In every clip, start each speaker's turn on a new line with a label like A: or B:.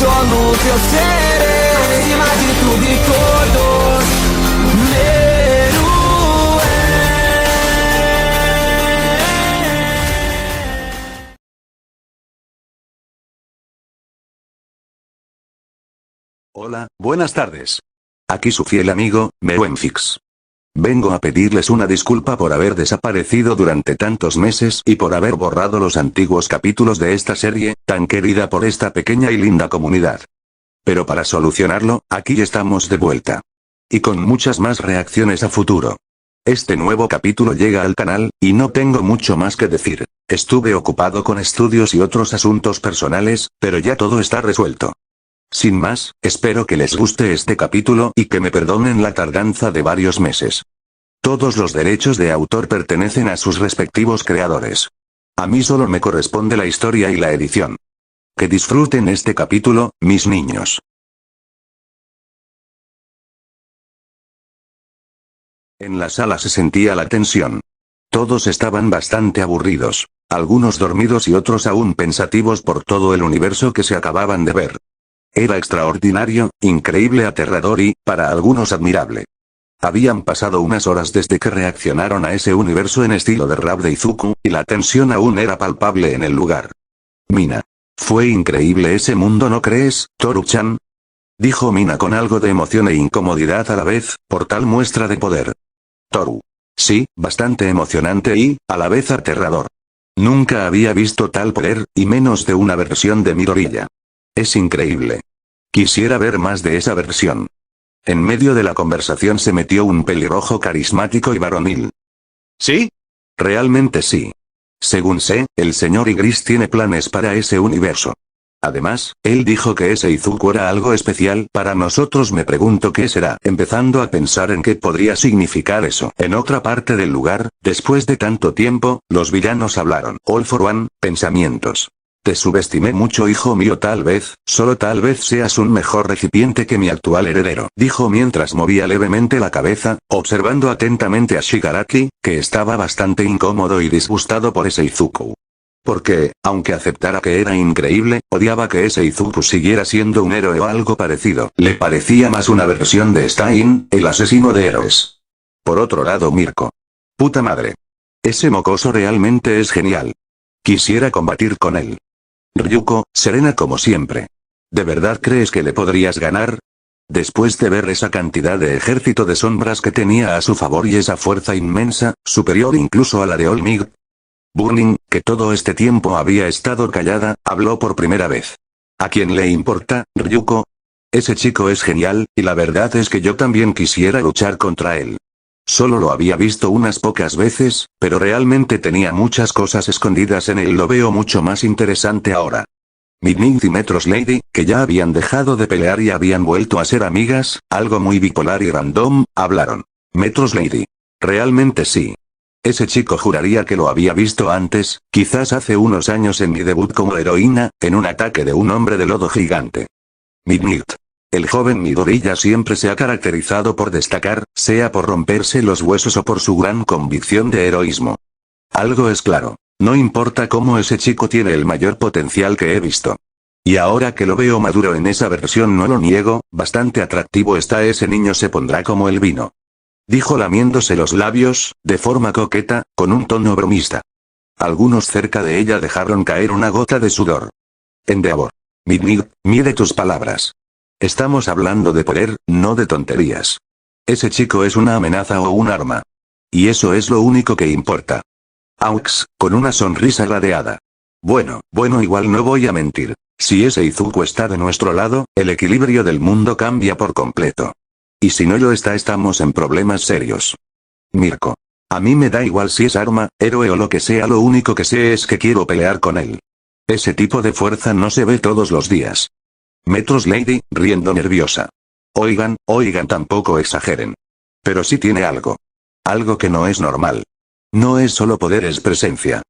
A: absoluto eu serei, acima de tudo e todos, meu
B: Hola, buenas tardes. Aquí su fiel amigo, Mewenfix. Vengo a pedirles una disculpa por haber desaparecido durante tantos meses y por haber borrado los antiguos capítulos de esta serie, tan querida por esta pequeña y linda comunidad. Pero para solucionarlo, aquí estamos de vuelta. Y con muchas más reacciones a futuro. Este nuevo capítulo llega al canal, y no tengo mucho más que decir. Estuve ocupado con estudios y otros asuntos personales, pero ya todo está resuelto. Sin más, espero que les guste este capítulo y que me perdonen la tardanza de varios meses. Todos los derechos de autor pertenecen a sus respectivos creadores. A mí solo me corresponde la historia y la edición. Que disfruten este capítulo, mis niños. En la sala se sentía la tensión. Todos estaban bastante aburridos, algunos dormidos y otros aún pensativos por todo el universo que se acababan de ver. Era extraordinario, increíble, aterrador y, para algunos, admirable. Habían pasado unas horas desde que reaccionaron a ese universo en estilo de rap de Izuku, y la tensión aún era palpable en el lugar. Mina. Fue increíble ese mundo, ¿no crees, Toru-chan? Dijo Mina con algo de emoción e incomodidad a la vez, por tal muestra de poder. Toru. Sí, bastante emocionante y, a la vez, aterrador. Nunca había visto tal poder, y menos de una versión de Midoriya. Es increíble. Quisiera ver más de esa versión. En medio de la conversación se metió un pelirrojo carismático y varonil. ¿Sí? Realmente sí. Según sé, el señor Igris tiene planes para ese universo. Además, él dijo que ese Izuku era algo especial para nosotros. Me pregunto qué será, empezando a pensar en qué podría significar eso. En otra parte del lugar, después de tanto tiempo, los villanos hablaron. All for One, pensamientos. Te subestimé mucho, hijo mío, tal vez, solo tal vez seas un mejor recipiente que mi actual heredero, dijo mientras movía levemente la cabeza, observando atentamente a Shigaraki, que estaba bastante incómodo y disgustado por ese Izuku. Porque, aunque aceptara que era increíble, odiaba que ese Izuku siguiera siendo un héroe o algo parecido. Le parecía más una versión de Stein, el asesino de héroes. Por otro lado, Mirko. Puta madre. Ese mocoso realmente es genial. Quisiera combatir con él. Ryuko, serena como siempre. ¿De verdad crees que le podrías ganar? Después de ver esa cantidad de ejército de sombras que tenía a su favor y esa fuerza inmensa, superior incluso a la de All Might. Burning, que todo este tiempo había estado callada, habló por primera vez. ¿A quién le importa, Ryuko? Ese chico es genial, y la verdad es que yo también quisiera luchar contra él. Solo lo había visto unas pocas veces, pero realmente tenía muchas cosas escondidas en él. Lo veo mucho más interesante ahora. Midnight y Metros Lady, que ya habían dejado de pelear y habían vuelto a ser amigas, algo muy bipolar y random, hablaron. Metros Lady. Realmente sí. Ese chico juraría que lo había visto antes, quizás hace unos años en mi debut como heroína, en un ataque de un hombre de lodo gigante. Midnight. El joven Midoriya siempre se ha caracterizado por destacar, sea por romperse los huesos o por su gran convicción de heroísmo. Algo es claro. No importa cómo, ese chico tiene el mayor potencial que he visto. Y ahora que lo veo maduro en esa versión, no lo niego, bastante atractivo está ese niño, se pondrá como el vino. Dijo lamiéndose los labios, de forma coqueta, con un tono bromista. Algunos cerca de ella dejaron caer una gota de sudor. Endeavor. Midnight, mide tus palabras. Estamos hablando de poder, no de tonterías. Ese chico es una amenaza o un arma. Y eso es lo único que importa. Aux, con una sonrisa gradeada. Bueno, igual no voy a mentir. Si ese Izuku está de nuestro lado, el equilibrio del mundo cambia por completo. Y si no lo está, estamos en problemas serios. Mirko. A mí me da igual si es arma, héroe o lo que sea, lo único que sé es que quiero pelear con él. Ese tipo de fuerza no se ve todos los días. Metros Lady, riendo nerviosa. Oigan, tampoco exageren. Pero sí tiene algo. Algo que no es normal. No es solo poder, es presencia.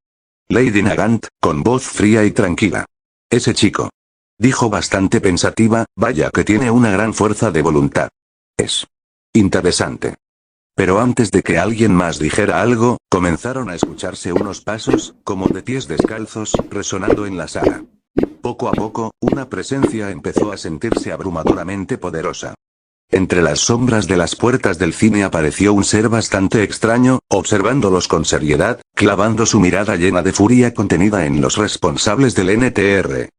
B: Lady Nagant, con voz fría y tranquila. Ese chico. Dijo bastante pensativa, vaya que tiene una gran fuerza de voluntad. Es interesante. Pero antes de que alguien más dijera algo, comenzaron a escucharse unos pasos, como de pies descalzos, resonando en la sala. Poco a poco, una presencia empezó a sentirse abrumadoramente poderosa. Entre las sombras de las puertas del cine apareció un ser bastante extraño, observándolos con seriedad, clavando su mirada llena de furia contenida en los responsables del NTR.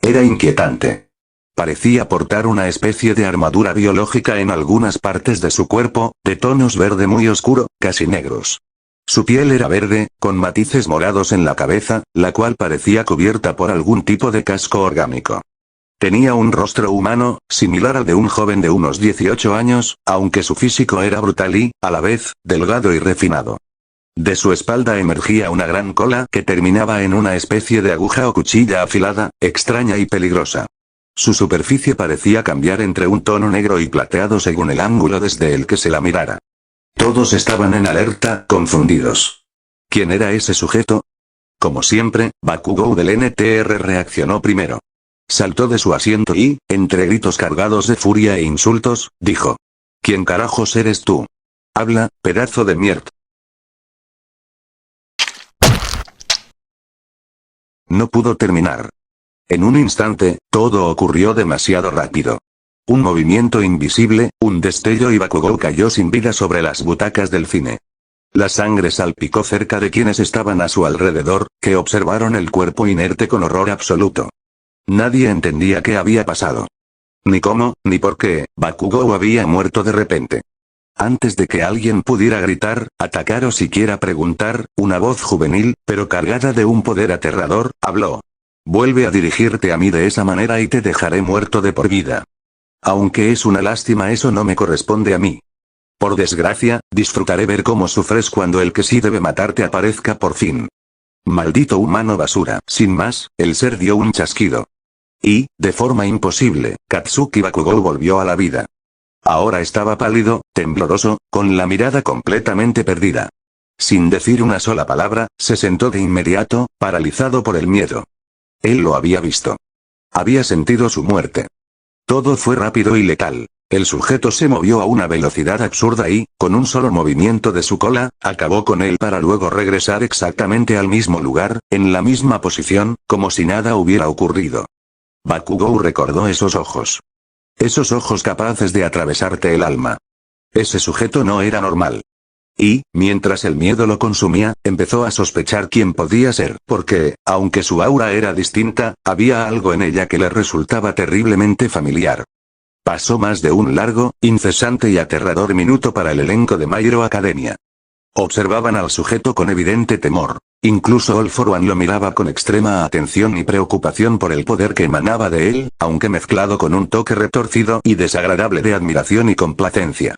B: Era inquietante. Parecía portar una especie de armadura biológica en algunas partes de su cuerpo, de tonos verde muy oscuro, casi negros. Su piel era verde, con matices morados en la cabeza, la cual parecía cubierta por algún tipo de casco orgánico. Tenía un rostro humano, similar al de un joven de unos 18 años, aunque su físico era brutal y, a la vez, delgado y refinado. De su espalda emergía una gran cola que terminaba en una especie de aguja o cuchilla afilada, extraña y peligrosa. Su superficie parecía cambiar entre un tono negro y plateado según el ángulo desde el que se la mirara. Todos estaban en alerta, confundidos. ¿Quién era ese sujeto? Como siempre, Bakugou del NTR reaccionó primero. Saltó de su asiento y, entre gritos cargados de furia e insultos, dijo: ¿Quién carajos eres tú? Habla, pedazo de mierda. No pudo terminar. En un instante, todo ocurrió demasiado rápido. Un movimiento invisible, un destello y Bakugou cayó sin vida sobre las butacas del cine. La sangre salpicó cerca de quienes estaban a su alrededor, que observaron el cuerpo inerte con horror absoluto. Nadie entendía qué había pasado. Ni cómo, ni por qué, Bakugou había muerto de repente. Antes de que alguien pudiera gritar, atacar o siquiera preguntar, una voz juvenil, pero cargada de un poder aterrador, habló. Vuelve a dirigirte a mí de esa manera y te dejaré muerto de por vida. Aunque es una lástima, eso no me corresponde a mí. Por desgracia, disfrutaré ver cómo sufres cuando el que sí debe matarte aparezca por fin. Maldito humano basura. Sin más, el ser dio un chasquido. Y, de forma imposible, Katsuki Bakugou volvió a la vida. Ahora estaba pálido, tembloroso, con la mirada completamente perdida. Sin decir una sola palabra, se sentó de inmediato, paralizado por el miedo. Él lo había visto. Había sentido su muerte. Todo fue rápido y letal. El sujeto se movió a una velocidad absurda y, con un solo movimiento de su cola, acabó con él para luego regresar exactamente al mismo lugar, en la misma posición, como si nada hubiera ocurrido. Bakugou recordó esos ojos. Esos ojos capaces de atravesarte el alma. Ese sujeto no era normal. Y, mientras el miedo lo consumía, empezó a sospechar quién podía ser, porque, aunque su aura era distinta, había algo en ella que le resultaba terriblemente familiar. Pasó más de un largo, incesante y aterrador minuto para el elenco de My Hero Academia. Observaban al sujeto con evidente temor. Incluso All For One lo miraba con extrema atención y preocupación por el poder que emanaba de él, aunque mezclado con un toque retorcido y desagradable de admiración y complacencia.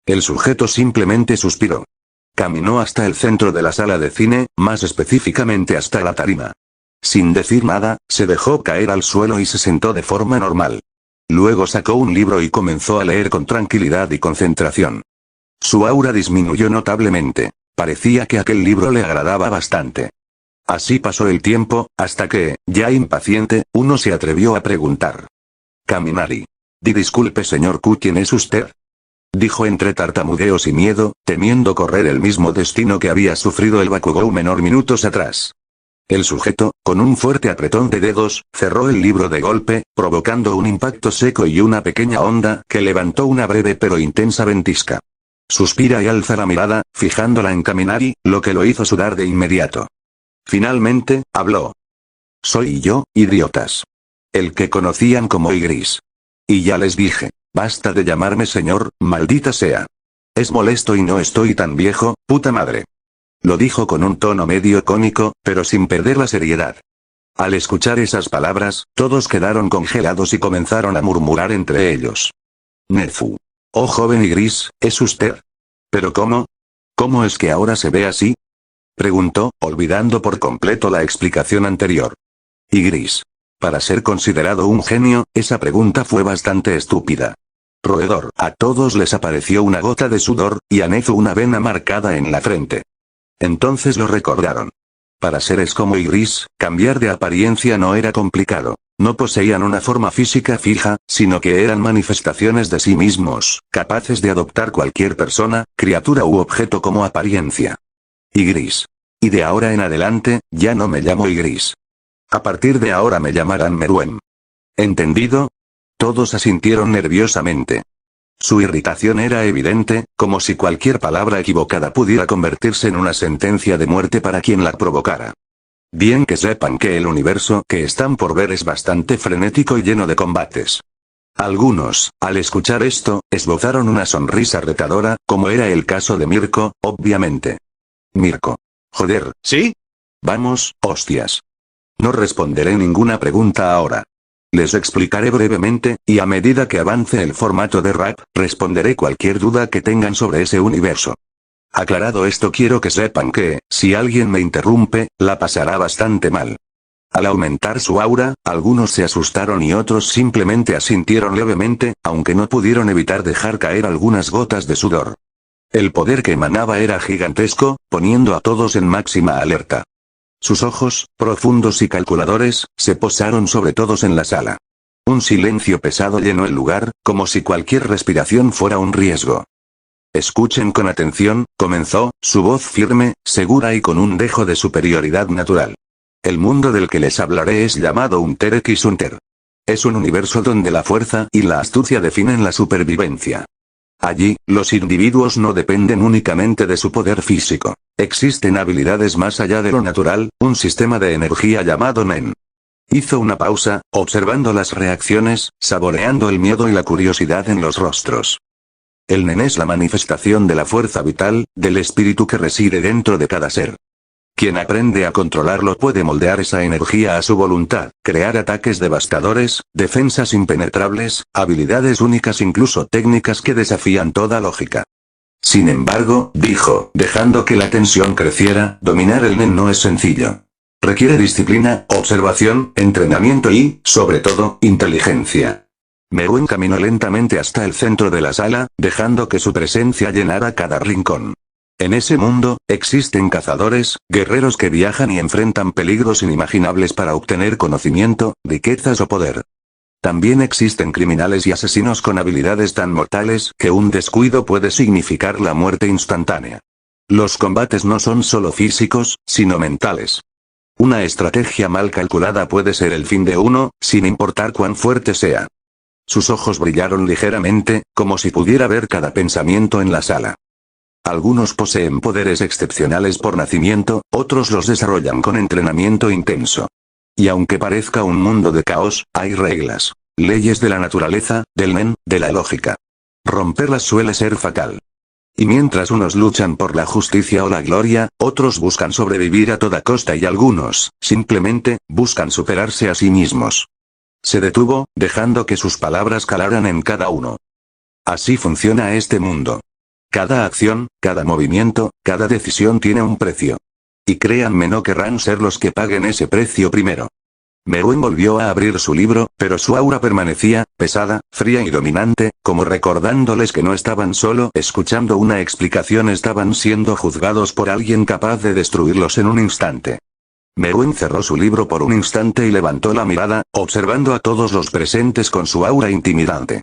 B: El sujeto simplemente suspiró. Caminó hasta el centro de la sala de cine, más específicamente hasta la tarima. Sin decir nada, se dejó caer al suelo y se sentó de forma normal. Luego sacó un libro y comenzó a leer con tranquilidad y concentración. Su aura disminuyó notablemente. Parecía que aquel libro le agradaba bastante. Así pasó el tiempo, hasta que, ya impaciente, uno se atrevió a preguntar. Kaminari. Disculpe señor Q, ¿quién es usted? Dijo entre tartamudeos y miedo, temiendo correr el mismo destino que había sufrido el Bakugou menor minutos atrás. El sujeto, con un fuerte apretón de dedos, cerró el libro de golpe, provocando un impacto seco y una pequeña onda que levantó una breve pero intensa ventisca. Suspira y alza la mirada, fijándola en Kaminari, lo que lo hizo sudar de inmediato. Finalmente, habló. Soy yo, idiotas. El que conocían como Igris. Y ya les dije, basta de llamarme señor, maldita sea. Es molesto y no estoy tan viejo, puta madre. Lo dijo con un tono medio cómico, pero sin perder la seriedad. Al escuchar esas palabras, todos quedaron congelados y comenzaron a murmurar entre ellos. Nefu. Oh joven Igris, ¿es usted? ¿Pero cómo? ¿Cómo es que ahora se ve así? Preguntó, olvidando por completo la explicación anterior. Igris. Para ser considerado un genio, esa pregunta fue bastante estúpida. Roedor. A todos les apareció una gota de sudor, y a Nezu una vena marcada en la frente. Entonces lo recordaron. Para seres como Igris, cambiar de apariencia no era complicado. No poseían una forma física fija, sino que eran manifestaciones de sí mismos, capaces de adoptar cualquier persona, criatura u objeto como apariencia. Igris. Y de ahora en adelante, ya no me llamo Igris. A partir de ahora me llamarán Meruem. ¿Entendido? Todos asintieron nerviosamente. Su irritación era evidente, como si cualquier palabra equivocada pudiera convertirse en una sentencia de muerte para quien la provocara. Bien que sepan que el universo que están por ver es bastante frenético y lleno de combates. Algunos, al escuchar esto, esbozaron una sonrisa retadora, como era el caso de Mirko, obviamente. Mirko. Joder.
C: ¿Sí?
B: Vamos, hostias. No responderé ninguna pregunta ahora. Les explicaré brevemente, y a medida que avance el formato de rap, responderé cualquier duda que tengan sobre ese universo. Aclarado esto, quiero que sepan que, si alguien me interrumpe, la pasará bastante mal. Al aumentar su aura, algunos se asustaron y otros simplemente asintieron levemente, aunque no pudieron evitar dejar caer algunas gotas de sudor. El poder que emanaba era gigantesco, poniendo a todos en máxima alerta. Sus ojos, profundos y calculadores, se posaron sobre todos en la sala. Un silencio pesado llenó el lugar, como si cualquier respiración fuera un riesgo. Escuchen con atención, comenzó, su voz firme, segura y con un dejo de superioridad natural. El mundo del que les hablaré es llamado Unter X Unter. Es un universo donde la fuerza y la astucia definen la supervivencia. Allí, los individuos no dependen únicamente de su poder físico. Existen habilidades más allá de lo natural, un sistema de energía llamado Nen. Hizo una pausa, observando las reacciones, saboreando el miedo y la curiosidad en los rostros. El Nen es la manifestación de la fuerza vital, del espíritu que reside dentro de cada ser. Quien aprende a controlarlo puede moldear esa energía a su voluntad, crear ataques devastadores, defensas impenetrables, habilidades únicas, incluso técnicas que desafían toda lógica. Sin embargo, dijo, dejando que la tensión creciera, dominar el Nen no es sencillo. Requiere disciplina, observación, entrenamiento y, sobre todo, inteligencia. Meruem caminó lentamente hasta el centro de la sala, dejando que su presencia llenara cada rincón. En ese mundo, existen cazadores, guerreros que viajan y enfrentan peligros inimaginables para obtener conocimiento, riquezas o poder. También existen criminales y asesinos con habilidades tan mortales que un descuido puede significar la muerte instantánea. Los combates no son solo físicos, sino mentales. Una estrategia mal calculada puede ser el fin de uno, sin importar cuán fuerte sea. Sus ojos brillaron ligeramente, como si pudiera ver cada pensamiento en la sala. Algunos poseen poderes excepcionales por nacimiento, otros los desarrollan con entrenamiento intenso. Y aunque parezca un mundo de caos, hay reglas. Leyes de la naturaleza, del Nen, de la lógica. Romperlas suele ser fatal. Y mientras unos luchan por la justicia o la gloria, otros buscan sobrevivir a toda costa y algunos, simplemente, buscan superarse a sí mismos. Se detuvo, dejando que sus palabras calaran en cada uno. Así funciona este mundo. Cada acción, cada movimiento, cada decisión tiene un precio. Y créanme, no querrán ser los que paguen ese precio primero. Meruem volvió a abrir su libro, pero su aura permanecía, pesada, fría y dominante, como recordándoles que no estaban solo escuchando una explicación, estaban siendo juzgados por alguien capaz de destruirlos en un instante. Meruem cerró su libro por un instante y levantó la mirada, observando a todos los presentes con su aura intimidante.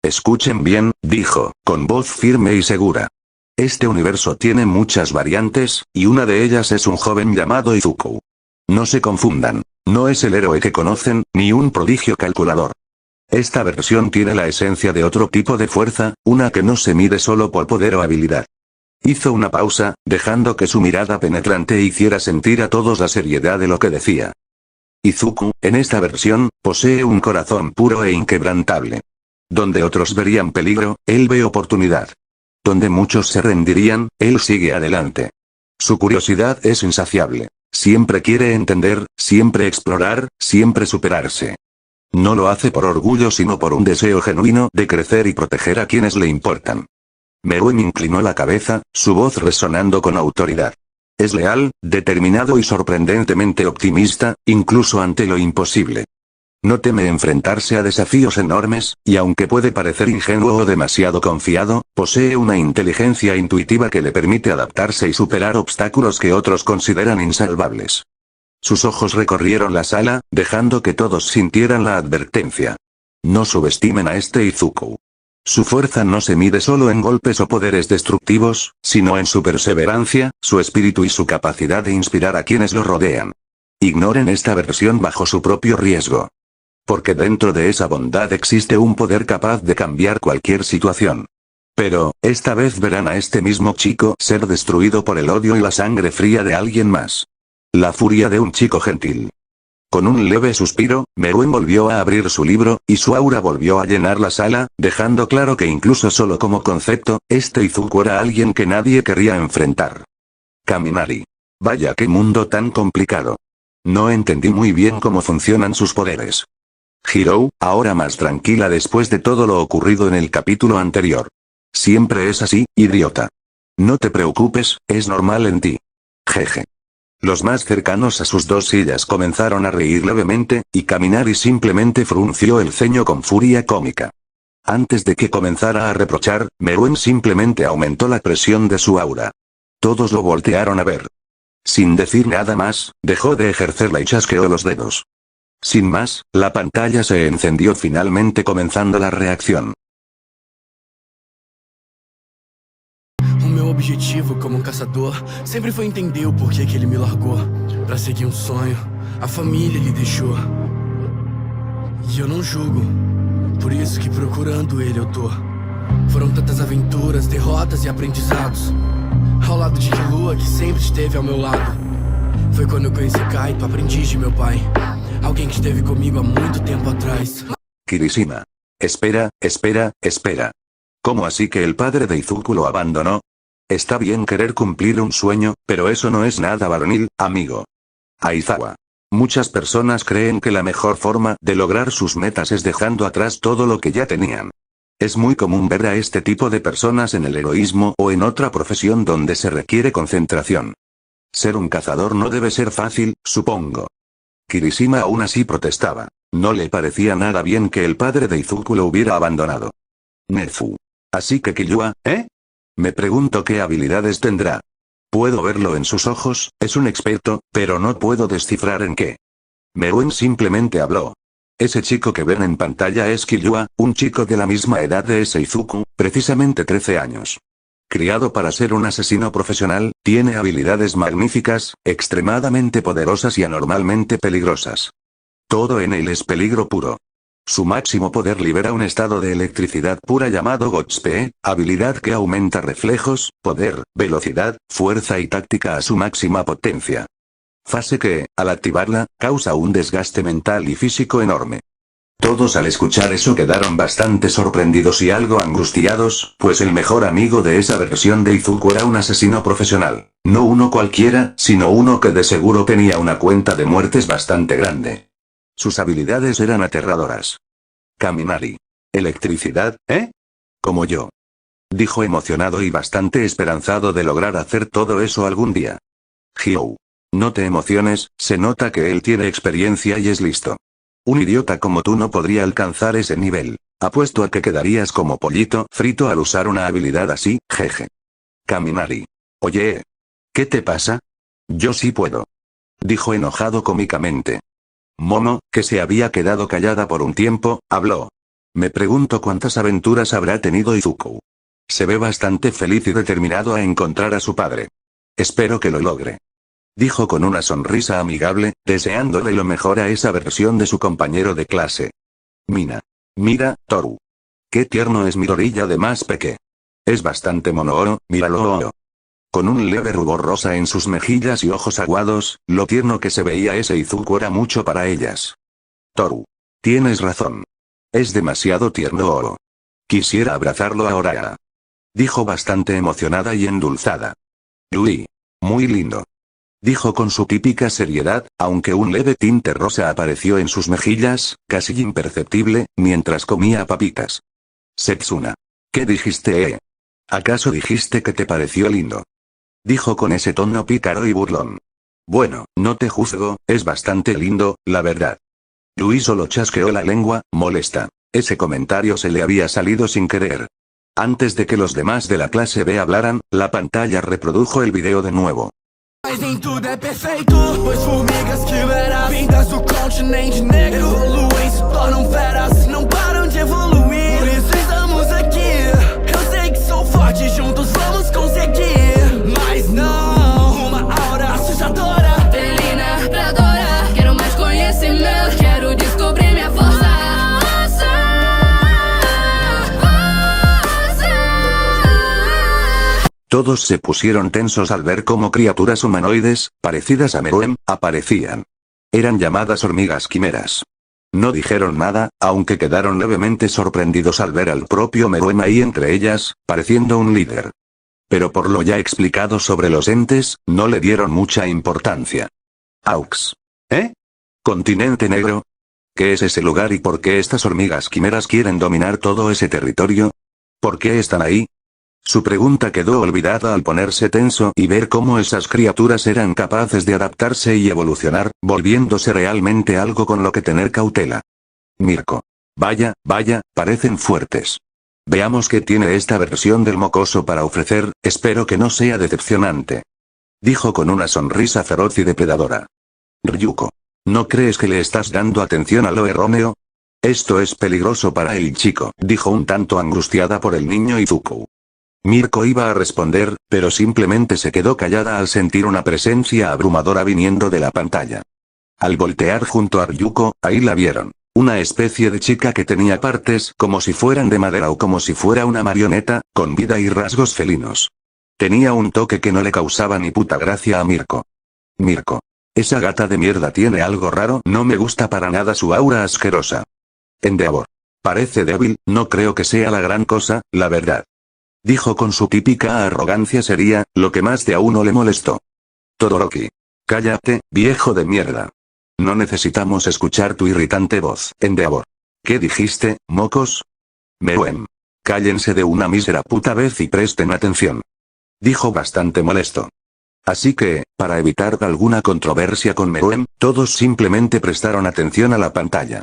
B: Escuchen bien, dijo, con voz firme y segura. Este universo tiene muchas variantes, y una de ellas es un joven llamado Izuku. No se confundan, no es el héroe que conocen, ni un prodigio calculador. Esta versión tiene la esencia de otro tipo de fuerza, una que no se mide solo por poder o habilidad. Hizo una pausa, dejando que su mirada penetrante hiciera sentir a todos la seriedad de lo que decía. Izuku, en esta versión, posee un corazón puro e inquebrantable. Donde otros verían peligro, él ve oportunidad. Donde muchos se rendirían, él sigue adelante. Su curiosidad es insaciable. Siempre quiere entender, siempre explorar, siempre superarse. No lo hace por orgullo, sino por un deseo genuino de crecer y proteger a quienes le importan. Meruem inclinó la cabeza, su voz resonando con autoridad. Es leal, determinado y sorprendentemente optimista, incluso ante lo imposible. No teme enfrentarse a desafíos enormes, y aunque puede parecer ingenuo o demasiado confiado, posee una inteligencia intuitiva que le permite adaptarse y superar obstáculos que otros consideran insalvables. Sus ojos recorrieron la sala, dejando que todos sintieran la advertencia. No subestimen a este Izuku. Su fuerza no se mide solo en golpes o poderes destructivos, sino en su perseverancia, su espíritu y su capacidad de inspirar a quienes lo rodean. Ignoren esta versión bajo su propio riesgo. Porque dentro de esa bondad existe un poder capaz de cambiar cualquier situación. Pero, esta vez verán a este mismo chico ser destruido por el odio y la sangre fría de alguien más. La furia de un chico gentil. Con un leve suspiro, Meruem volvió a abrir su libro, y su aura volvió a llenar la sala, dejando claro que incluso solo como concepto, este Izuku era alguien que nadie querría enfrentar. Kaminari. Vaya qué mundo tan complicado. No entendí muy bien cómo funcionan sus poderes. Hirou, ahora más tranquila después de todo lo ocurrido en el capítulo anterior. Siempre es así, idiota. No te preocupes, es normal en ti. Jeje. Los más cercanos a sus dos sillas comenzaron a reír levemente, y Kaminari simplemente frunció el ceño con furia cómica. Antes de que comenzara a reprochar, Meruem simplemente aumentó la presión de su aura. Todos lo voltearon a ver. Sin decir nada más, dejó de ejercerla y chasqueó los dedos. Sin más, la pantalla se encendió finalmente comenzando la reacción.
C: O meu objetivo como caçador sempre foi entender o porquê que ele me largou. Pra seguir sonho, a família ele deixou. E eu não julgo, por isso que procurando ele eu tô. Foram tantas aventuras, derrotas e aprendizados. Ao lado de Killua que sempre esteve ao meu lado. Foi quando eu conheci Kaito, aprendiz de meu pai. Alguém que esteve comigo há muito tempo atrás.
B: Kirishima. Espera. ¿Cómo así que el padre de Izuku lo abandonó? Está bien querer cumplir un sueño, pero eso no es nada varonil, amigo. Aizawa. Muchas personas creen que la mejor forma de lograr sus metas es dejando atrás todo lo que ya tenían. Es muy común ver a este tipo de personas en el heroísmo o en otra profesión donde se requiere concentración. Ser un cazador no debe ser fácil, supongo. Kirishima aún así protestaba. No le parecía nada bien que el padre de Izuku lo hubiera abandonado. Nezu. Así que Killua, ¿eh? Me pregunto qué habilidades tendrá. Puedo verlo en sus ojos, es un experto, pero no puedo descifrar en qué. Meruem simplemente habló. Ese chico que ven en pantalla es Killua, un chico de la misma edad de ese Izuku, precisamente 13 años. Criado para ser un asesino profesional, tiene habilidades magníficas, extremadamente poderosas y anormalmente peligrosas. Todo en él es peligro puro. Su máximo poder libera un estado de electricidad pura llamado Gotspe, habilidad que aumenta reflejos, poder, velocidad, fuerza y táctica a su máxima potencia. Fase que, al activarla, causa un desgaste mental y físico enorme. Todos al escuchar eso quedaron bastante sorprendidos y algo angustiados, pues el mejor amigo de esa versión de Izuku era un asesino profesional, no uno cualquiera, sino uno que de seguro tenía una cuenta de muertes bastante grande. Sus habilidades eran aterradoras. Kaminari. Electricidad, ¿eh? Como yo. Dijo emocionado y bastante esperanzado de lograr hacer todo eso algún día. Hyou. No te emociones, se nota que él tiene experiencia y es listo. Un idiota como tú no podría alcanzar ese nivel. Apuesto a que quedarías como pollito frito al usar una habilidad así, jeje. Kaminari. Oye. ¿Qué te pasa? Yo sí puedo. Dijo enojado cómicamente. Momo, que se había quedado callada por un tiempo, habló. Me pregunto cuántas aventuras habrá tenido Izuku. Se ve bastante feliz y determinado a encontrar a su padre. Espero que lo logre. Dijo con una sonrisa amigable, deseándole lo mejor a esa versión de su compañero de clase. Mina. Mira, Toru. Qué tierno es Midori y además peque. Es bastante mono, míralo. Con un leve rubor rosa en sus mejillas y ojos aguados, lo tierno que se veía ese Izuku era mucho para ellas. Toru. Tienes razón. Es demasiado tierno. Quisiera abrazarlo ahora. Dijo bastante emocionada y endulzada. Yui. Muy lindo. Dijo con su típica seriedad, aunque un leve tinte rosa apareció en sus mejillas, casi imperceptible, mientras comía papitas. Setsuna. ¿Qué dijiste, ¿Acaso dijiste que te pareció lindo? Dijo con ese tono pícaro y burlón. Bueno, no te juzgo, es bastante lindo, la verdad. Yui solo chasqueó la lengua, molesta. Ese comentario se le había salido sin querer. Antes de que los demás de la clase B hablaran, la pantalla reprodujo el video de nuevo.
C: Mas nem tudo é perfeito, pois formigas quimeras vindas do continente negro evoluem, se tornam feras, não param de evoluir. Por isso estamos aqui. Eu sei que sou forte, juntos vamos conseguir. Mas não, uma aura assustadora, felina, predadora.
B: Todos se pusieron tensos al ver cómo criaturas humanoides, parecidas a Meruem, aparecían. Eran llamadas hormigas quimeras. No dijeron nada, aunque quedaron levemente sorprendidos al ver al propio Meruem ahí entre ellas, pareciendo un líder. Pero por lo ya explicado sobre los entes, no le dieron mucha importancia. Aux. ¿Eh? ¿Continente negro? ¿Qué es ese lugar y por qué estas hormigas quimeras quieren dominar todo ese territorio? ¿Por qué están ahí? Su pregunta quedó olvidada al ponerse tenso y ver cómo esas criaturas eran capaces de adaptarse y evolucionar, volviéndose realmente algo con lo que tener cautela. Mirko. Vaya, parecen fuertes. Veamos qué tiene esta versión del mocoso para ofrecer, espero que no sea decepcionante. Dijo con una sonrisa feroz y depredadora. Ryuko. ¿No crees que le estás dando atención a lo erróneo? Esto es peligroso para el chico, dijo un tanto angustiada por el niño Izuku. Mirko iba a responder, pero simplemente se quedó callada al sentir una presencia abrumadora viniendo de la pantalla. Al voltear junto a Ryuko, ahí la vieron. Una especie de chica que tenía partes como si fueran de madera o como si fuera una marioneta, con vida y rasgos felinos. Tenía un toque que no le causaba ni puta gracia a Mirko. Mirko. Esa gata de mierda tiene algo raro, no me gusta para nada su aura asquerosa. Endeavor. Parece débil, no creo que sea la gran cosa, la verdad. Dijo con su típica arrogancia seria, lo que más de a uno le molestó. Todoroki. Cállate, viejo de mierda. No necesitamos escuchar tu irritante voz, Endeavor. ¿Qué dijiste, mocos? Meruem. Cállense de una mísera puta vez y presten atención. Dijo bastante molesto. Así que, para evitar alguna controversia con Meruem, todos simplemente prestaron atención a la pantalla.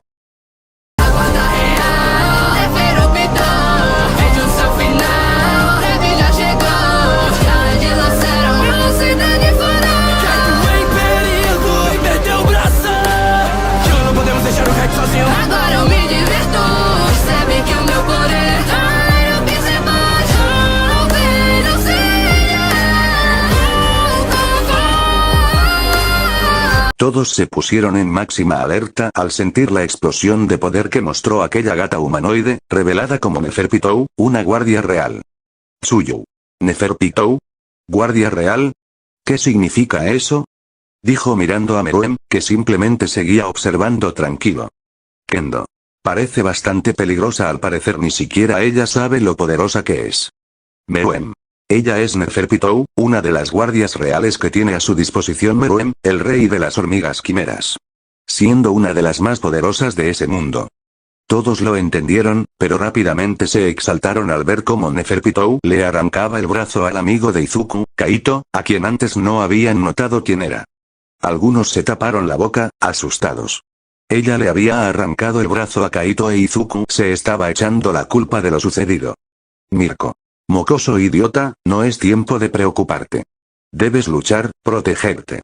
A: Agora eu me diverto, sabe que o meu poder tá no principal, não sei.
B: Todos se pusieron en máxima alerta al sentir la explosión de poder que mostró aquella gata humanoide, revelada como Neferpitou, una guardia real. Suyo. ¿Neferpitou? ¿Guardia real? ¿Qué significa eso? Dijo mirando a Meruem, que simplemente seguía observando tranquilo. Kendo. Parece bastante peligrosa, al parecer ni siquiera ella sabe lo poderosa que es. Meruem. Ella es Neferpitou, una de las guardias reales que tiene a su disposición Meruem, el rey de las hormigas quimeras. Siendo una de las más poderosas de ese mundo. Todos lo entendieron, pero rápidamente se exaltaron al ver cómo Neferpitou le arrancaba el brazo al amigo de Izuku, Kaito, a quien antes no habían notado quién era. Algunos se taparon la boca, asustados. Ella le había arrancado el brazo a Kaito e Izuku se estaba echando la culpa de lo sucedido. Mirko. Mocoso idiota, no es tiempo de preocuparte. Debes luchar, protegerte.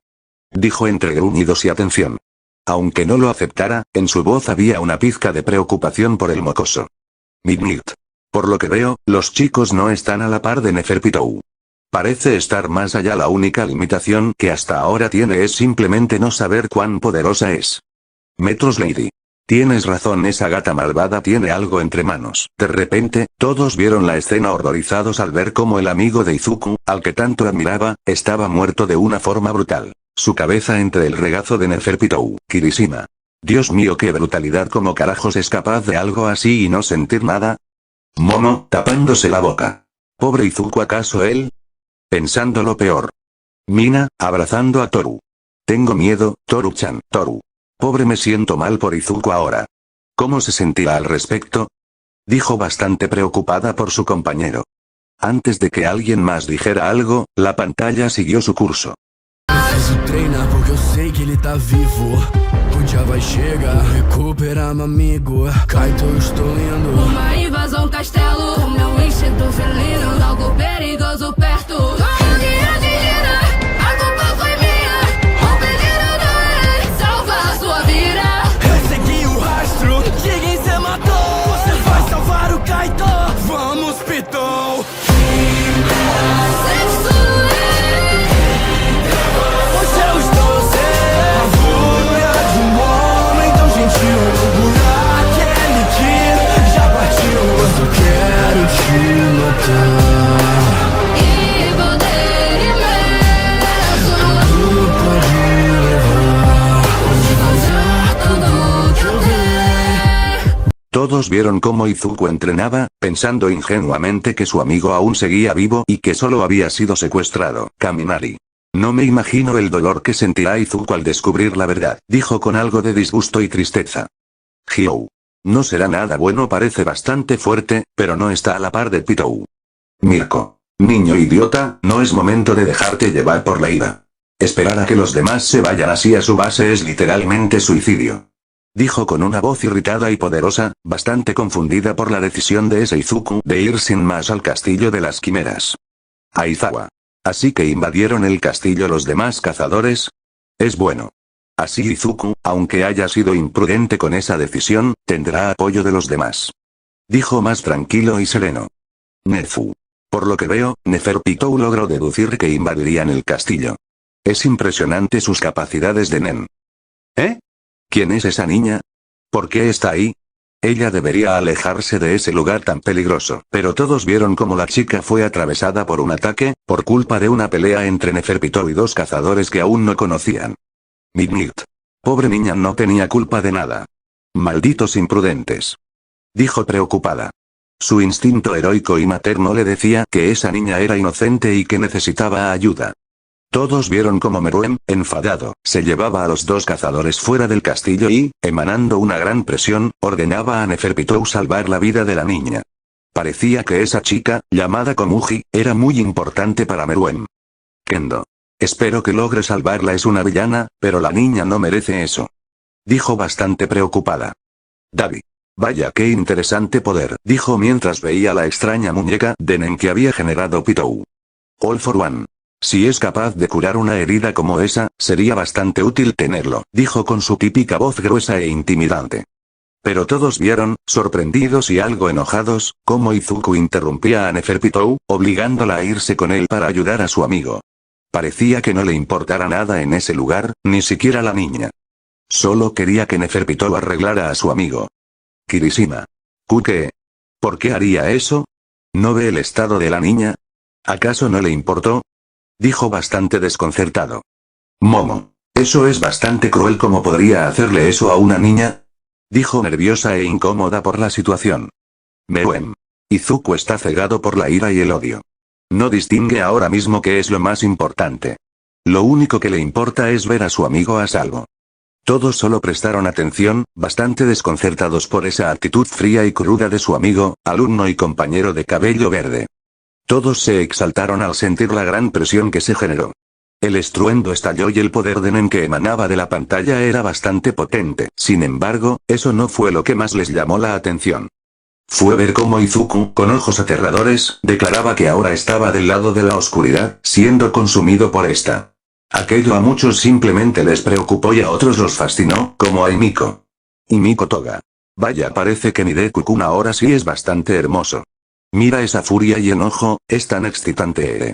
B: Dijo entre gruñidos y atención. Aunque no lo aceptara, en su voz había una pizca de preocupación por el mocoso. Midnight. Por lo que veo, los chicos no están a la par de Neferpitou. Parece estar más allá. La única limitación que hasta ahora tiene es simplemente no saber cuán poderosa es. Metros Lady. Tienes razón, esa gata malvada tiene algo entre manos. De repente, todos vieron la escena horrorizados al ver cómo el amigo de Izuku, al que tanto admiraba, estaba muerto de una forma brutal. Su cabeza entre el regazo de Neferpitou. Kirishima. Dios mío, qué brutalidad, ¿cómo carajos es capaz de algo así y no sentir nada? Momo, tapándose la boca. Pobre Izuku, ¿acaso él? Pensando lo peor. Mina, abrazando a Toru. Tengo miedo, Toru-chan, Toru. Pobre, me siento mal por Izuku ahora. ¿Cómo se sentirá al respecto? Dijo bastante preocupada por su compañero. Antes de que alguien más dijera algo, la pantalla siguió su curso.
C: Preciso treinar porque eu sei que ele tá vivo. O dia vai chegar, recuperar meu amigo. Kaito, eu estou indo.
A: Uma invasão castelo, o meu instinto felino, algo perigoso perto. A culpa foi minha, o pedido não é salvar a sua vida.
C: Eu segui o rastro de quem você matou. Você vai salvar o Kaito. Vamos, Pitou.
B: Todos vieron cómo Izuku entrenaba, pensando ingenuamente que su amigo aún seguía vivo y que solo había sido secuestrado. Kaminari. No me imagino el dolor que sentirá Izuku al descubrir la verdad, dijo con algo de disgusto y tristeza. Hyou. No será nada bueno, parece bastante fuerte, pero no está a la par de Pitou. Mirko. Niño idiota, no es momento de dejarte llevar por la ira. Esperar a que los demás se vayan así a su base es literalmente suicidio. Dijo con una voz irritada y poderosa, bastante confundida por la decisión de ese Izuku de ir sin más al castillo de las quimeras. Aizawa. Así que invadieron el castillo los demás cazadores. Es bueno. Así Izuku, aunque haya sido imprudente con esa decisión, tendrá apoyo de los demás. Dijo más tranquilo y sereno. Nefu. Por lo que veo, Neferpitou logró deducir que invadirían el castillo. Es impresionante sus capacidades de Nen. ¿Eh? ¿Quién es esa niña? ¿Por qué está ahí? Ella debería alejarse de ese lugar tan peligroso. Pero todos vieron cómo la chica fue atravesada por un ataque, por culpa de una pelea entre Neferpitou y dos cazadores que aún no conocían. Midnight. Pobre niña, no tenía culpa de nada. Malditos imprudentes. Dijo preocupada. Su instinto heroico y materno le decía que esa niña era inocente y que necesitaba ayuda. Todos vieron cómo Meruem, enfadado, se llevaba a los dos cazadores fuera del castillo y, emanando una gran presión, ordenaba a Neferpitou salvar la vida de la niña. Parecía que esa chica, llamada Komuji, era muy importante para Meruem. Kendo. Espero que logre salvarla, es una villana, pero la niña no merece eso. Dijo bastante preocupada. Davi. Vaya qué interesante poder, dijo mientras veía la extraña muñeca de Nen que había generado Pitou. All for One. Si es capaz de curar una herida como esa, sería bastante útil tenerlo, dijo con su típica voz gruesa e intimidante. Pero todos vieron, sorprendidos y algo enojados, cómo Izuku interrumpía a Neferpitou, obligándola a irse con él para ayudar a su amigo. Parecía que no le importara nada en ese lugar, ni siquiera la niña. Solo quería que Neferpitou arreglara a su amigo. Kirishima. ¿Qué? ¿Por qué haría eso? ¿No ve el estado de la niña? ¿Acaso no le importó? Dijo bastante desconcertado. Momo. Eso es bastante cruel, ¿cómo podría hacerle eso a una niña? Dijo nerviosa e incómoda por la situación. Meruem. Izuku está cegado por la ira y el odio. No distingue ahora mismo qué es lo más importante. Lo único que le importa es ver a su amigo a salvo. Todos solo prestaron atención, bastante desconcertados por esa actitud fría y cruda de su amigo, alumno y compañero de cabello verde. Todos se exaltaron al sentir la gran presión que se generó. El estruendo estalló y el poder de Nen que emanaba de la pantalla era bastante potente. Sin embargo, eso no fue lo que más les llamó la atención. Fue ver cómo Izuku, con ojos aterradores, declaraba que ahora estaba del lado de la oscuridad, siendo consumido por esta. Aquello a muchos simplemente les preocupó y a otros los fascinó, como a Himiko. Himiko Toga. Vaya, parece que Nideku-kun ahora sí es bastante hermoso. Mira esa furia y enojo, es tan excitante.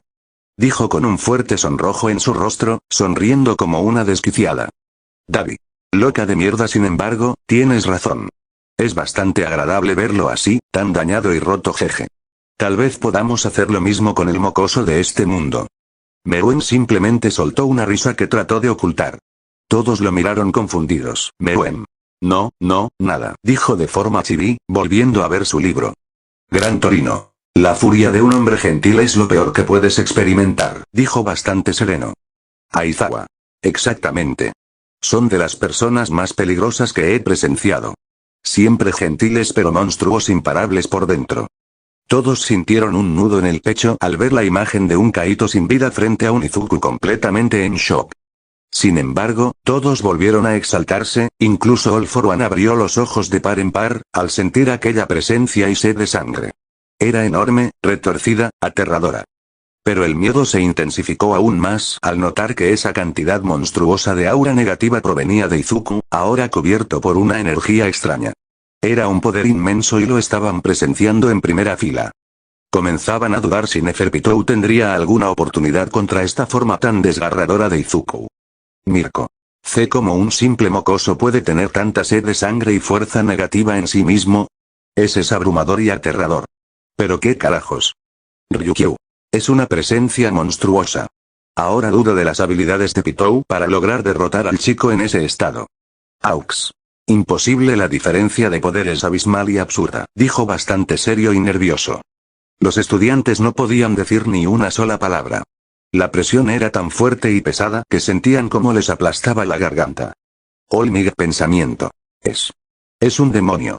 B: Dijo con un fuerte sonrojo en su rostro, sonriendo como una desquiciada. Davi. Loca de mierda, sin embargo, tienes razón. Es bastante agradable verlo así, tan dañado y roto, jeje. Tal vez podamos hacer lo mismo con el mocoso de este mundo. Meruem simplemente soltó una risa que trató de ocultar. Todos lo miraron confundidos. Meruem. No, nada, dijo de forma chibi, volviendo a ver su libro. Gran Torino. La furia de un hombre gentil es lo peor que puedes experimentar, dijo bastante sereno. Aizawa. Exactamente. Son de las personas más peligrosas que he presenciado. Siempre gentiles pero monstruos imparables por dentro. Todos sintieron un nudo en el pecho al ver la imagen de un Kaito sin vida frente a un Izuku completamente en shock. Sin embargo, todos volvieron a exaltarse, incluso All for One abrió los ojos de par en par, al sentir aquella presencia y sed de sangre. Era enorme, retorcida, aterradora. Pero el miedo se intensificó aún más al notar que esa cantidad monstruosa de aura negativa provenía de Izuku, ahora cubierto por una energía extraña. Era un poder inmenso y lo estaban presenciando en primera fila. Comenzaban a dudar si Neferpitou tendría alguna oportunidad contra esta forma tan desgarradora de Izuku. Mirko. Sé cómo un simple mocoso puede tener tanta sed de sangre y fuerza negativa en sí mismo. Es abrumador y aterrador. Pero qué carajos. Ryukyu. Es una presencia monstruosa. Ahora dudo de las habilidades de Pitou para lograr derrotar al chico en ese estado. Aux. Imposible, la diferencia de poder es abismal y absurda, dijo bastante serio y nervioso. Los estudiantes no podían decir ni una sola palabra. La presión era tan fuerte y pesada que sentían como les aplastaba la garganta. Olmig pensamiento. Es un demonio.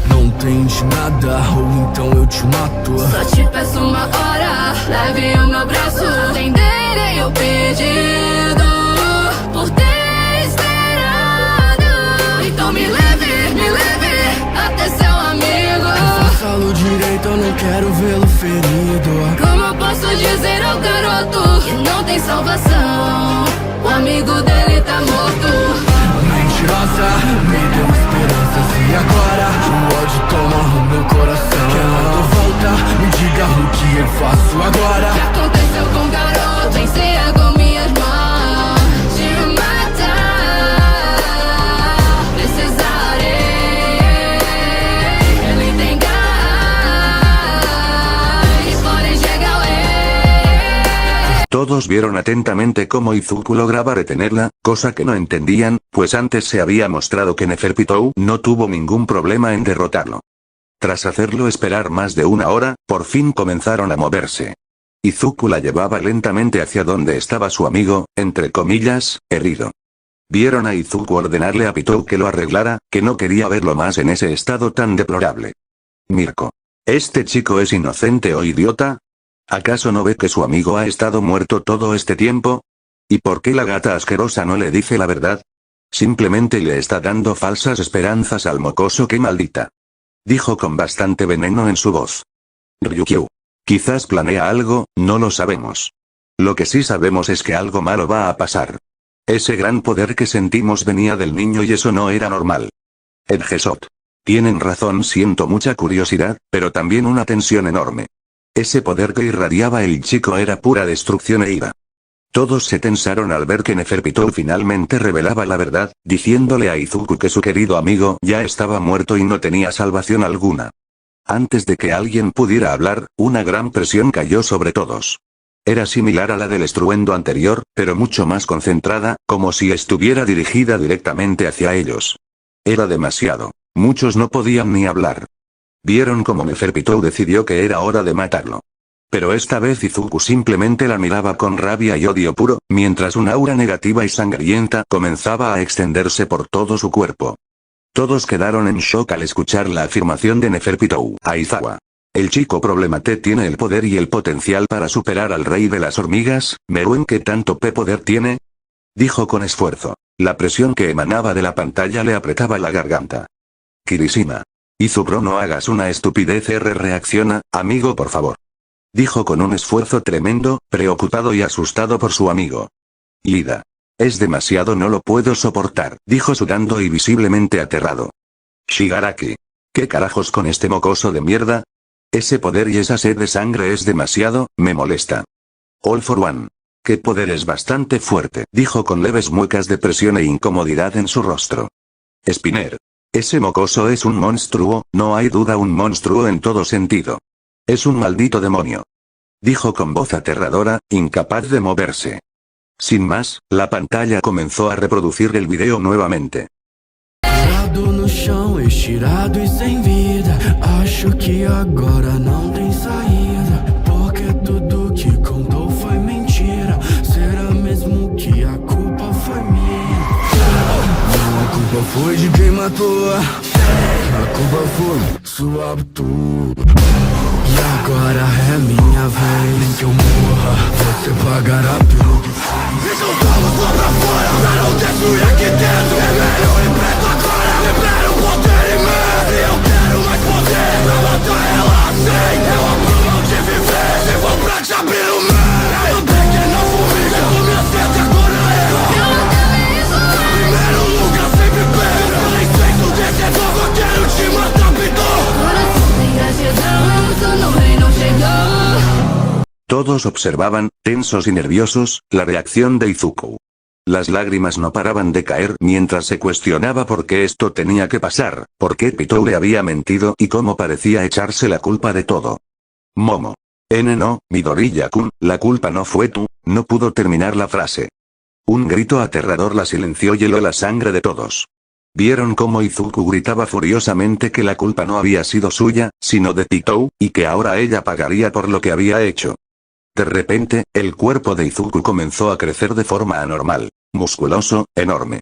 C: Não tente nada, ou então eu te mato.
A: Só te peço uma hora, leve o meu braço. Atenderei o pedido por ter esperado. Então me leve até seu amigo.
C: Faça-lo direito, eu não quero vê-lo ferido.
A: Como eu posso dizer ao garoto que não tem salvação? O amigo dele tá morto.
C: Mentirosa, me deu esperança. Se agora o ódio toma o meu coração, quero volta, me diga o que eu faço
A: O que
C: agora.
A: aconteceu com o garoto? Vencer com minhas mãos. Te matar, precisarei. Ele tem gás e pode chegar ao rei.
B: Todos vieron atentamente cómo Izuku lograba retenerla, cosa que no entendían, pues antes se había mostrado que Neferpitou no tuvo ningún problema en derrotarlo. Tras hacerlo esperar más de una hora, por fin comenzaron a moverse. Izuku la llevaba lentamente hacia donde estaba su amigo, entre comillas, herido. Vieron a Izuku ordenarle a Pitou que lo arreglara, que no quería verlo más en ese estado tan deplorable. Mirko. ¿Este chico es inocente o idiota? ¿Acaso no ve que su amigo ha estado muerto todo este tiempo? ¿Y por qué la gata asquerosa no le dice la verdad? Simplemente le está dando falsas esperanzas al mocoso, que maldita. Dijo con bastante veneno en su voz. Ryukyu. Quizás planea algo, no lo sabemos. Lo que sí sabemos es que algo malo va a pasar. Ese gran poder que sentimos venía del niño y eso no era normal. Edgesot. Tienen razón, siento mucha curiosidad, pero también una tensión enorme. Ese poder que irradiaba el chico era pura destrucción e ira. Todos se tensaron al ver que Neferpitou finalmente revelaba la verdad, diciéndole a Izuku que su querido amigo ya estaba muerto y no tenía salvación alguna. Antes de que alguien pudiera hablar, una gran presión cayó sobre todos. Era similar a la del estruendo anterior, pero mucho más concentrada, como si estuviera dirigida directamente hacia ellos. Era demasiado. Muchos no podían ni hablar. Vieron cómo Neferpitou decidió que era hora de matarlo. Pero esta vez Izuku simplemente la miraba con rabia y odio puro, mientras una aura negativa y sangrienta comenzaba a extenderse por todo su cuerpo. Todos quedaron en shock al escuchar la afirmación de Neferpitou. Aizawa. El chico Problemate tiene el poder y el potencial para superar al rey de las hormigas. ¿Meruen qué tanto poder tiene? Dijo con esfuerzo. La presión que emanaba de la pantalla le apretaba la garganta. Kirishima. Izuku, no hagas una estupidez. Reacciona, amigo, por favor. Dijo con un esfuerzo tremendo, preocupado y asustado por su amigo. Ida. Es demasiado, no lo puedo soportar, dijo sudando y visiblemente aterrado. Shigaraki. ¿Qué carajos con este mocoso de mierda? Ese poder y esa sed de sangre es demasiado, me molesta. All for One. Qué poder, es bastante fuerte, dijo con leves muecas de presión e incomodidad en su rostro. Spinner. Ese mocoso es un monstruo, no hay duda, un monstruo en todo sentido. Es un maldito demonio. Dijo con voz aterradora, incapaz de moverse. Sin más, la pantalla comenzó a reproducir el video nuevamente.
C: Tirado no chão, estirado e sem vida. Acho que agora não tem saída. Porque tudo que contou foi mentira. Será mesmo que a culpa foi minha? Não, a culpa foi de quem matou. A culpa foi sua tudo. E agora é minha vez. Nem que eu morra, você pagará pelo que fez. Então vamos lá pra fora, pra não destruir aqui dentro. É melhor ir preto agora. Libera o poder em mim. Eu quero mais poder pra matar ela assim. Eu abro mão de viver, se for pra te abrir o meu. Eu peguei na formiga, com minha sede agora é. Primeiro lugar sempre pega. Nem sei se o desse é novo, eu quero te matar, Pitou.
A: Coração tem gratidão, tô no reino chegou.
B: Todos observaban, tensos y nerviosos, la reacción de Izuku. Las lágrimas no paraban de caer mientras se cuestionaba por qué esto tenía que pasar, por qué Pitou le había mentido y cómo parecía echarse la culpa de todo. Momo. No, Midoriya-kun, la culpa no fue tú, no pudo terminar la frase. Un grito aterrador la silenció y heló la sangre de todos. Vieron cómo Izuku gritaba furiosamente que la culpa no había sido suya, sino de Pitou, y que ahora ella pagaría por lo que había hecho. De repente, el cuerpo de Izuku comenzó a crecer de forma anormal, musculoso, enorme.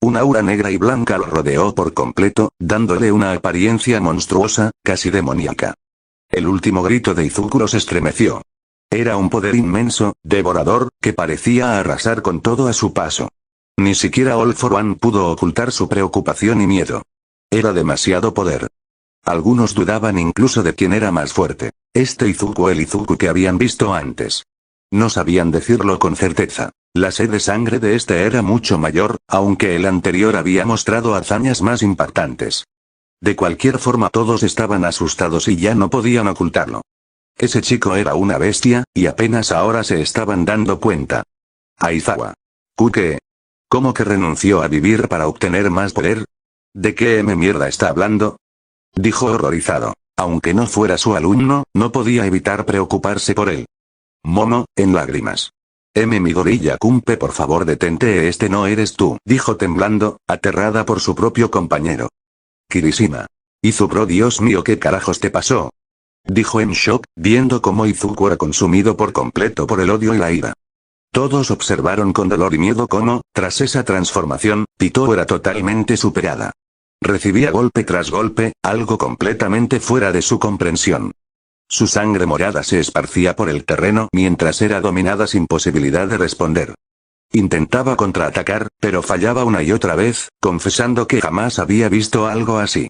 B: Un aura negra y blanca lo rodeó por completo, dándole una apariencia monstruosa, casi demoníaca. El último grito de Izuku los estremeció. Era un poder inmenso, devorador, que parecía arrasar con todo a su paso. Ni siquiera All For One pudo ocultar su preocupación y miedo. Era demasiado poder. Algunos dudaban incluso de quién era más fuerte, este Izuku o el Izuku que habían visto antes. No sabían decirlo con certeza. La sed de sangre de este era mucho mayor, aunque el anterior había mostrado hazañas más impactantes. De cualquier forma todos estaban asustados y ya no podían ocultarlo. Ese chico era una bestia, y apenas ahora se estaban dando cuenta. Aizawa. ¿Qué? ¿Cómo que renunció a vivir para obtener más poder? ¿De qué mierda está hablando? Dijo horrorizado. Aunque no fuera su alumno, no podía evitar preocuparse por él. Momo, en lágrimas. Midoriya Kumpe, por favor detente, este no eres tú, dijo temblando, aterrada por su propio compañero. Kirishima. Izuku, Dios mío, ¿qué carajos te pasó? Dijo en shock, viendo cómo Izuku era consumido por completo por el odio y la ira. Todos observaron con dolor y miedo cómo, tras esa transformación, Pitou era totalmente superada. Recibía golpe tras golpe, algo completamente fuera de su comprensión. Su sangre morada se esparcía por el terreno mientras era dominada sin posibilidad de responder. Intentaba contraatacar, pero fallaba una y otra vez, confesando que jamás había visto algo así.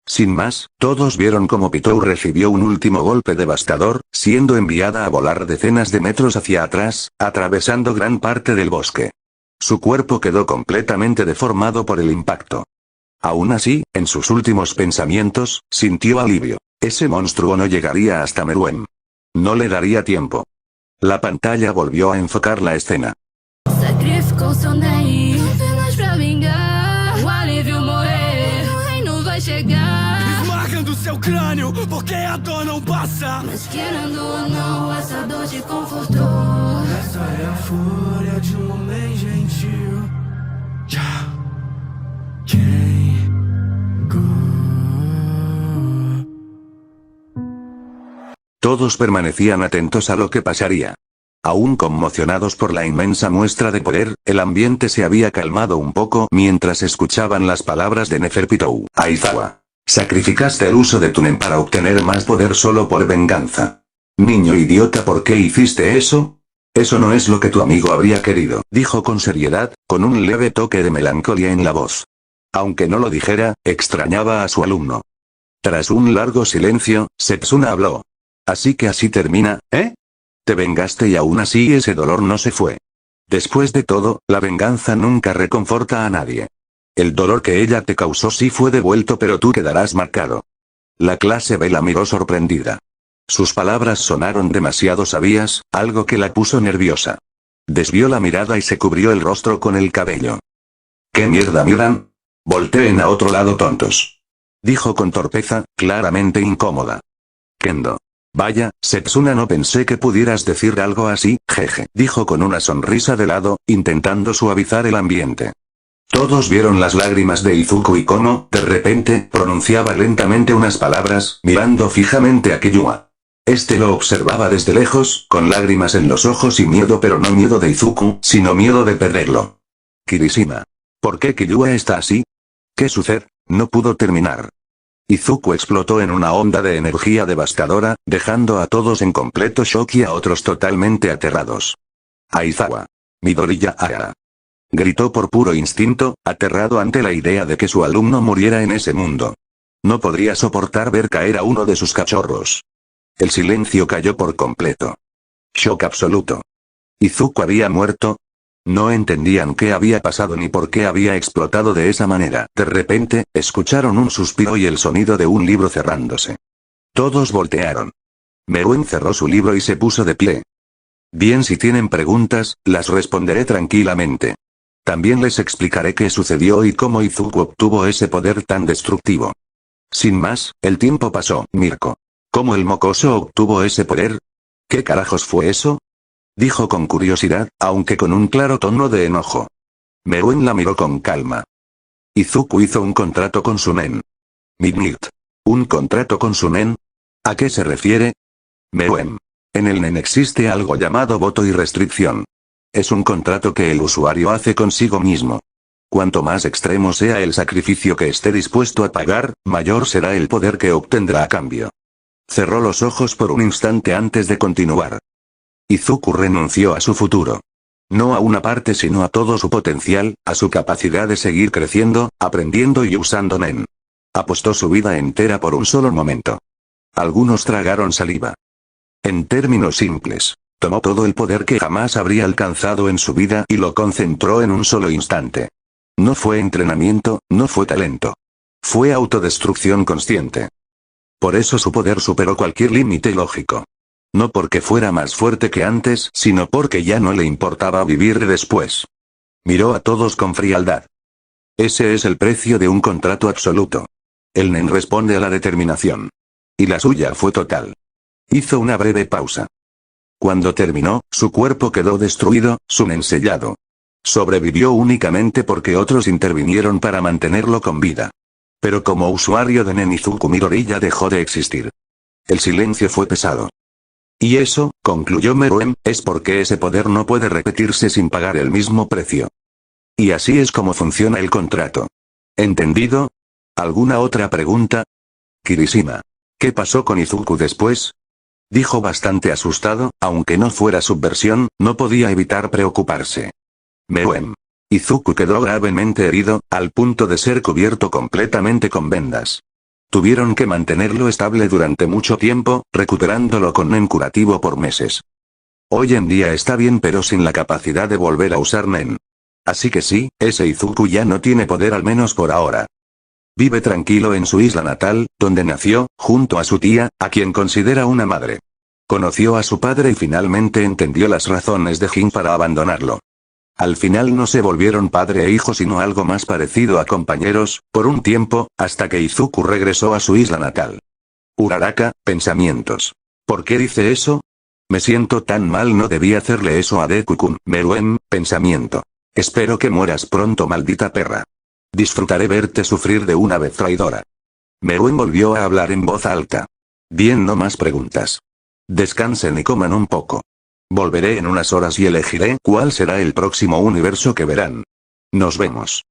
B: Sin más, todos vieron cómo Pitou recibió un último golpe devastador, siendo enviada a volar decenas de metros hacia atrás, atravesando gran parte del bosque. Su cuerpo quedó completamente deformado por el impacto. Aún así, en sus últimos pensamientos, sintió alivio. Ese monstruo no llegaría hasta Meruem. No le daría tiempo. La pantalla volvió a enfocar la escena.
A: Sacrificou seu nem apenas pra vingar. O alívio morrer, o reino vai chegar.
C: Esmagando seu crânio, porque a dor não passa.
A: Mas querendo ou não, essa dor te confortou.
C: Essa é a fúria de um homem gentil. Já. Quem
B: Todos permanecían atentos a lo que pasaría. Aún conmocionados por la inmensa muestra de poder, el ambiente se había calmado un poco mientras escuchaban las palabras de Neferpitou. Aizawa. Sacrificaste el uso de tu nen para obtener más poder solo por venganza. Niño idiota, ¿por qué hiciste eso? Eso no es lo que tu amigo habría querido, dijo con seriedad, con un leve toque de melancolía en la voz. Aunque no lo dijera, extrañaba a su alumno. Tras un largo silencio, Setsuna habló. Así que así termina, ¿eh? Te vengaste y aún así ese dolor no se fue. Después de todo, la venganza nunca reconforta a nadie. El dolor que ella te causó sí fue devuelto, pero tú quedarás marcado. La clase B la miró sorprendida. Sus palabras sonaron demasiado sabias, algo que la puso nerviosa. Desvió la mirada y se cubrió el rostro con el cabello. ¿Qué mierda miran? Volteen a otro lado, tontos. Dijo con torpeza, claramente incómoda. Kendo. Vaya, Setsuna, no pensé que pudieras decir algo así, jeje, dijo con una sonrisa de lado, intentando suavizar el ambiente. Todos vieron las lágrimas de Izuku y cómo, de repente, pronunciaba lentamente unas palabras, mirando fijamente a Killua. Este lo observaba desde lejos, con lágrimas en los ojos y miedo, pero no miedo de Izuku, sino miedo de perderlo. Kirishima. ¿Por qué Killua está así? ¿Qué sucede? No pudo terminar. Izuku explotó en una onda de energía devastadora, dejando a todos en completo shock y a otros totalmente aterrados. Aizawa. Midoriya Aya. Gritó por puro instinto, aterrado ante la idea de que su alumno muriera en ese mundo. No podría soportar ver caer a uno de sus cachorros. El silencio cayó por completo. Shock absoluto. ¿Izuku había muerto? No entendían qué había pasado ni por qué había explotado de esa manera. De repente, escucharon un suspiro y el sonido de un libro cerrándose. Todos voltearon. Meruem cerró su libro y se puso de pie. Bien, si tienen preguntas, las responderé tranquilamente. También les explicaré qué sucedió y cómo Izuku obtuvo ese poder tan destructivo. Sin más, el tiempo pasó. Mirko. ¿Cómo el mocoso obtuvo ese poder? ¿Qué carajos fue eso? Dijo con curiosidad, aunque con un claro tono de enojo. Meruem la miró con calma. Izuku hizo un contrato con su nen. Midnight. ¿Un contrato con su nen? ¿A qué se refiere? Meruem. En el nen existe algo llamado voto y restricción. Es un contrato que el usuario hace consigo mismo. Cuanto más extremo sea el sacrificio que esté dispuesto a pagar, mayor será el poder que obtendrá a cambio. Cerró los ojos por un instante antes de continuar. Izuku renunció a su futuro. No a una parte sino a todo su potencial, a su capacidad de seguir creciendo, aprendiendo y usando nen. Apostó su vida entera por un solo momento. Algunos tragaron saliva. En términos simples, tomó todo el poder que jamás habría alcanzado en su vida y lo concentró en un solo instante. No fue entrenamiento, no fue talento. Fue autodestrucción consciente. Por eso su poder superó cualquier límite lógico. No porque fuera más fuerte que antes, sino porque ya no le importaba vivir después. Miró a todos con frialdad. Ese es el precio de un contrato absoluto. El nen responde a la determinación. Y la suya fue total. Hizo una breve pausa. Cuando terminó, su cuerpo quedó destruido, su nen sellado. Sobrevivió únicamente porque otros intervinieron para mantenerlo con vida. Pero como usuario de nen, Izuku Midori ya dejó de existir. El silencio fue pesado. Y eso, concluyó Meruem, es porque ese poder no puede repetirse sin pagar el mismo precio. Y así es como funciona el contrato. ¿Entendido? ¿Alguna otra pregunta? Kirishima. ¿Qué pasó con Izuku después? Dijo bastante asustado, aunque no fuera subversión, no podía evitar preocuparse. Meruem. Izuku quedó gravemente herido, al punto de ser cubierto completamente con vendas. Tuvieron que mantenerlo estable durante mucho tiempo, recuperándolo con nen curativo por meses. Hoy en día está bien pero sin la capacidad de volver a usar nen. Así que sí, ese Izuku ya no tiene poder al menos por ahora. Vive tranquilo en su isla natal, donde nació, junto a su tía, a quien considera una madre. Conoció a su padre y finalmente entendió las razones de Jin para abandonarlo. Al final no se volvieron padre e hijo sino algo más parecido a compañeros, por un tiempo, hasta que Izuku regresó a su isla natal. Uraraka, pensamientos. ¿Por qué dice eso? Me siento tan mal, no debí hacerle eso a Deku-kun. Meruem, pensamiento. Espero que mueras pronto, maldita perra. Disfrutaré verte sufrir de una vez, traidora. Meruem volvió a hablar en voz alta. Bien, no más preguntas. Descansen y coman un poco. Volveré en unas horas y elegiré cuál será el próximo universo que verán. Nos vemos.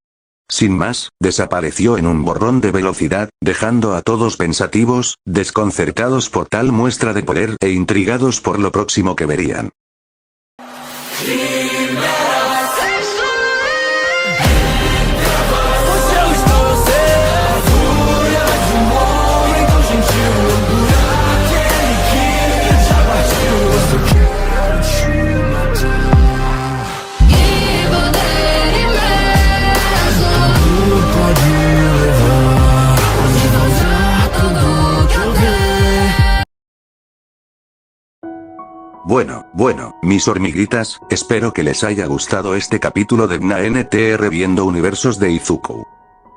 B: Sin más, desapareció en un borrón de velocidad, dejando a todos pensativos, desconcertados por tal muestra de poder e intrigados por lo próximo que verían. Bueno, mis hormiguitas, espero que les haya gustado este capítulo de NTR viendo universos de Izuku.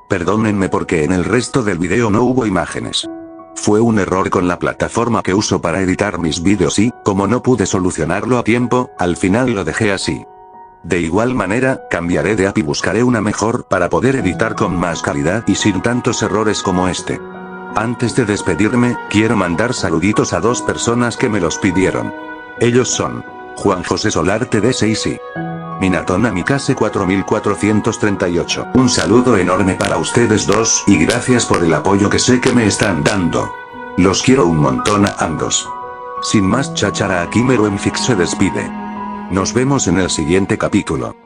B: Perdónenme porque en el resto del video no hubo imágenes. Fue un error con la plataforma que uso para editar mis vídeos y, como no pude solucionarlo a tiempo, al final lo dejé así. De igual manera, cambiaré de app y buscaré una mejor para poder editar con más calidad y sin tantos errores como este. Antes de despedirme, quiero mandar saluditos a dos personas que me los pidieron. Ellos son Juan José Solarte D6 y Minatona Mikase 4438. Un saludo enorme para ustedes dos y gracias por el apoyo que sé que me están dando. Los quiero un montón a ambos. Sin más cháchara, aquí Meruem Fix se despide. Nos vemos en el siguiente capítulo.